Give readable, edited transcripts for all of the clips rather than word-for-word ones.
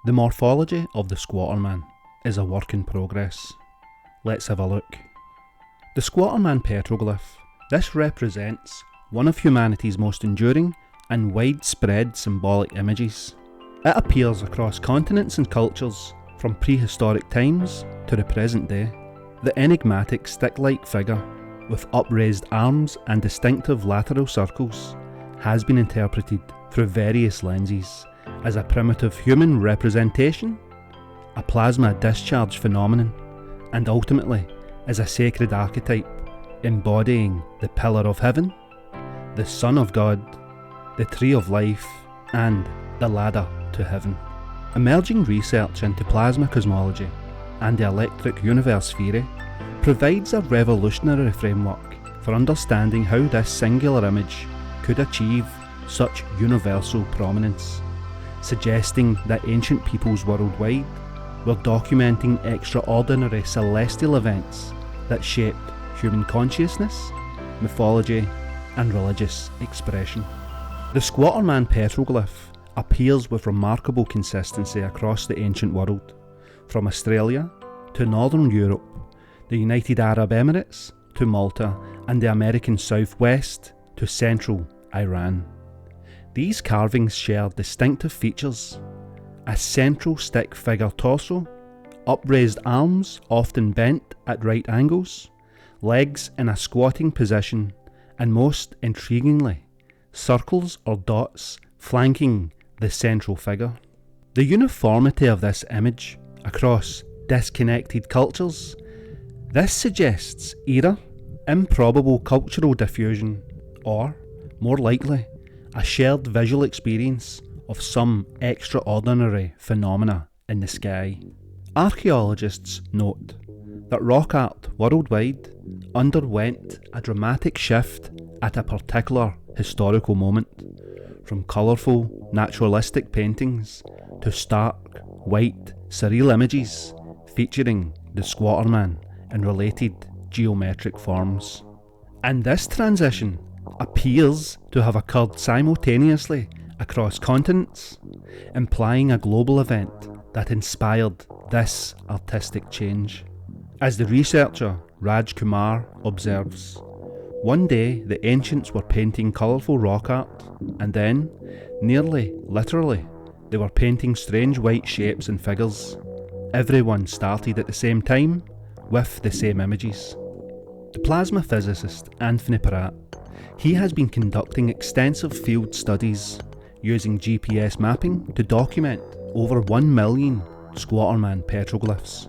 The morphology of the squatter man is a work in progress. Let's have a look. The squatter man petroglyph. This represents one of humanity's most enduring and widespread symbolic images. It appears across continents and cultures from prehistoric times to the present day. The enigmatic stick-like figure with upraised arms and distinctive lateral circles has been interpreted through various lenses as a primitive human representation, a plasma discharge phenomenon, and ultimately as a sacred archetype embodying the pillar of heaven, the Son of God, the tree of life, and the ladder to heaven. Emerging research into plasma cosmology and the electric universe theory provides a revolutionary framework for understanding how this singular image could achieve such universal prominence, suggesting that ancient peoples worldwide were documenting extraordinary celestial events that shaped human consciousness, mythology, and religious expression. The squatter man petroglyph appears with remarkable consistency across the ancient world, from Australia to Northern Europe, the United Arab Emirates to Malta, and the American Southwest to central Iran. These carvings share distinctive features: a central stick figure torso, upraised arms often bent at right angles, legs in a squatting position, and most intriguingly, circles or dots flanking the central figure. The uniformity of this image across disconnected cultures, this suggests either improbable cultural diffusion or, more likely, a shared visual experience of some extraordinary phenomena in the sky. Archaeologists note that rock art worldwide underwent a dramatic shift at a particular historical moment, from colourful naturalistic paintings to stark, white, surreal images featuring the squatter man in related geometric forms. And this transition appears to have occurred simultaneously across continents, implying a global event that inspired this artistic change. As the researcher Raj Kumar observes, one day the ancients were painting colourful rock art, and then, nearly literally, they were painting strange white shapes and figures. Everyone started at the same time, with the same images. The plasma physicist Anthony Peratt, he has been conducting extensive field studies using GPS mapping to document over 1 million squatter man petroglyphs.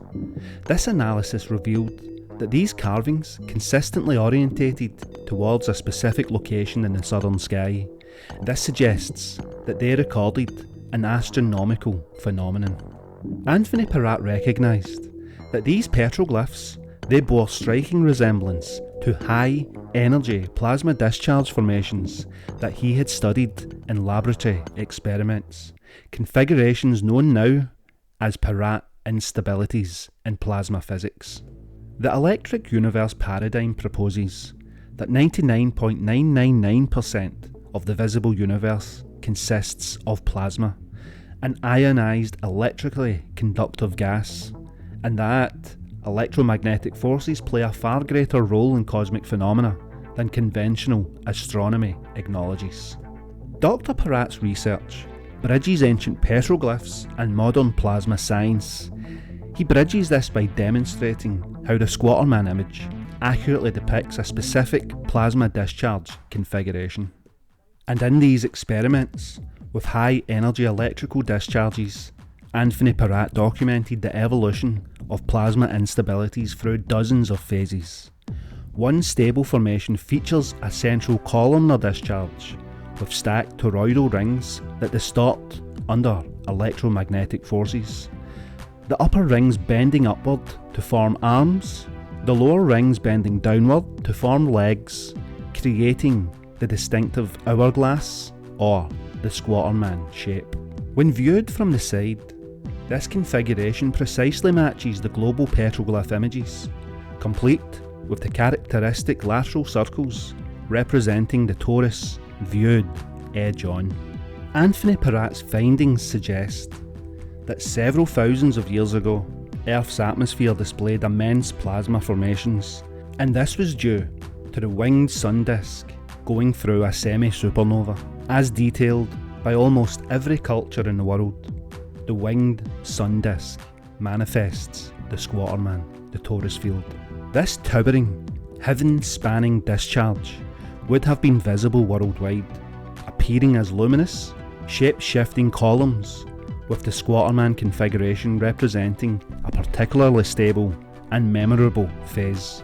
This analysis revealed that these carvings consistently orientated towards a specific location in the southern sky. This suggests that they recorded an astronomical phenomenon. Anthony Peratt recognised that these petroglyphs, they bore striking resemblance to high energy plasma discharge formations that he had studied in laboratory experiments, configurations known now as Peratt instabilities in plasma physics. The electric universe paradigm proposes that 99.999% of the visible universe consists of plasma, an ionised electrically conductive gas, and that electromagnetic forces play a far greater role in cosmic phenomena than conventional astronomy acknowledges. Dr. Peratt's research bridges ancient petroglyphs and modern plasma science. He bridges this by demonstrating how the squatter man image accurately depicts a specific plasma discharge configuration. And in these experiments, with high energy electrical discharges, Anthony Peratt documented the evolution of plasma instabilities through dozens of phases. One stable formation features a central columnar discharge with stacked toroidal rings that distort under electromagnetic forces. The upper rings bending upward to form arms, the lower rings bending downward to form legs, creating the distinctive hourglass or the squatter man shape. When viewed from the side, this configuration precisely matches the global petroglyph images, complete with the characteristic lateral circles representing the torus viewed edge on. Anthony Peratt's findings suggest that several thousands of years ago, Earth's atmosphere displayed immense plasma formations, and this was due to the winged sun disk going through a semi-supernova. As detailed by almost every culture in the world, the winged sun disk manifests the Squatter Man, the torus field. This towering, heaven-spanning discharge would have been visible worldwide, appearing as luminous, shape-shifting columns, with the Squatter Man configuration representing a particularly stable and memorable phase.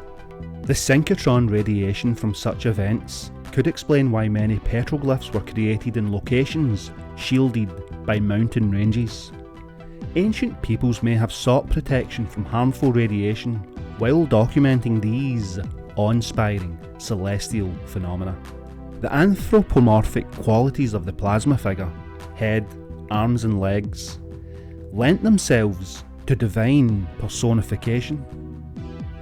The synchrotron radiation from such events could explain why many petroglyphs were created in locations shielded by mountain ranges. Ancient peoples may have sought protection from harmful radiation while documenting these awe-inspiring celestial phenomena. The anthropomorphic qualities of the plasma figure, head, arms and legs, lent themselves to divine personification.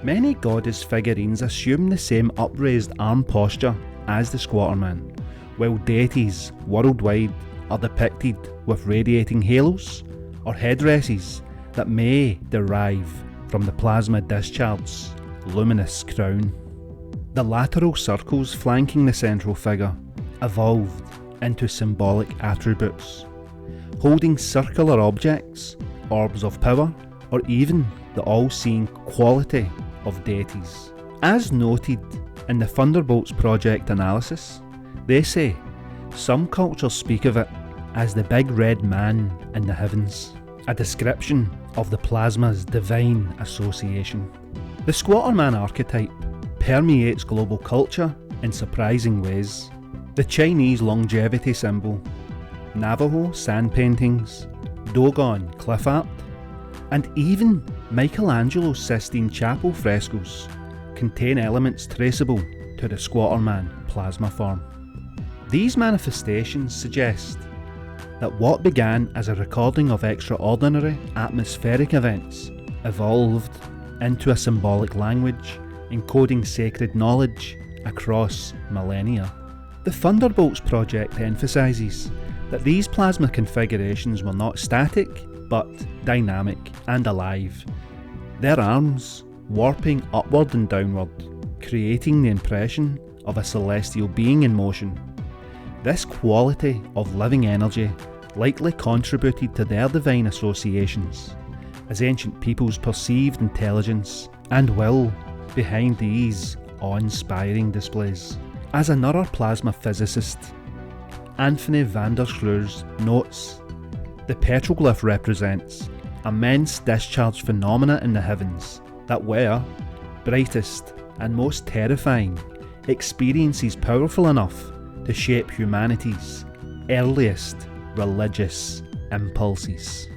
Many goddess figurines assume the same upraised arm posture as the Squatter Man, while deities worldwide are depicted with radiating halos or headdresses that may derive from the plasma discharge's luminous crown. The lateral circles flanking the central figure evolved into symbolic attributes, holding circular objects, orbs of power, or even the all-seeing quality of deities. As noted in the Thunderbolts Project analysis, they say some cultures speak of it as the big red man in the heavens, a description of the plasma's divine association. The Squatter Man archetype permeates global culture in surprising ways. The Chinese longevity symbol, Navajo sand paintings, Dogon cliff art, and even Michelangelo's Sistine Chapel frescoes contain elements traceable to the Squatter Man plasma form. These manifestations suggest that what began as a recording of extraordinary atmospheric events evolved into a symbolic language encoding sacred knowledge across millennia. The Thunderbolts Project emphasises that these plasma configurations were not static, but dynamic and alive, their arms warping upward and downward, creating the impression of a celestial being in motion. This quality of living energy likely contributed to their divine associations, as ancient peoples perceived intelligence and will behind these awe-inspiring displays. As another plasma physicist, Anthony van der Schroers, notes, the petroglyph represents immense discharge phenomena in the heavens that were, brightest and most terrifying, experiences powerful enough to shape humanity's earliest religious impulses.